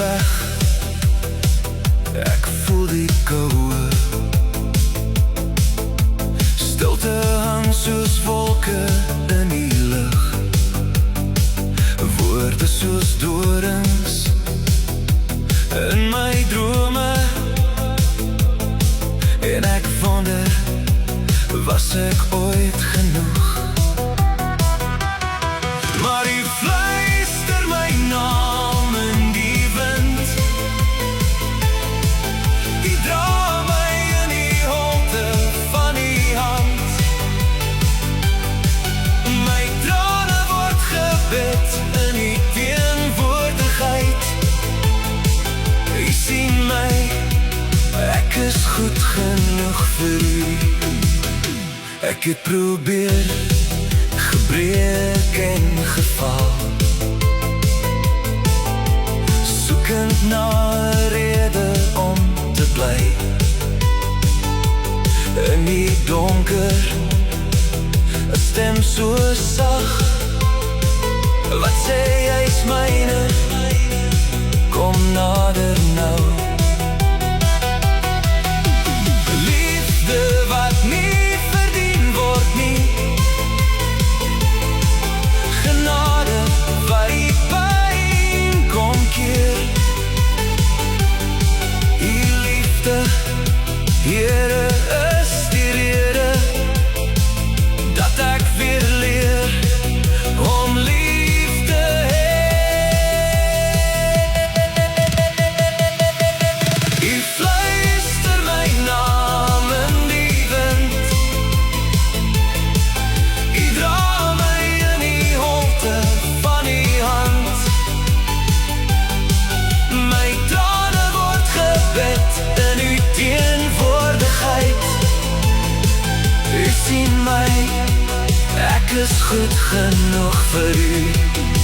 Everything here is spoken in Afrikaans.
weg. Ek voel die koue. Stilte hang soos wolke in die lug. Woorde soos dorings in my drome. En ek wonder, was ek ooit genoeg? Maar u fluister my naam in die wind. U dra my in die holte van die hand. My trane word gebid in die teenwoordigheid. U sien my, ek is goed genoeg vir u. Ek het probeer, gebreek en geval, soekend na 'n rede om te bly. In die donker, 'n stem so sag, wat sê jy's myne, kom nader nou. Liefde wat nie verdien word nie, genade wat die pyn kom keer. Die liefde, Here, is die rede dat ek weer leer om lief te hê. U fluister my naam in die wind. U dra my in die holte van die hand. My trane word gebid in u teenwoordigheid. U sien my, ek is goed genoeg vir u.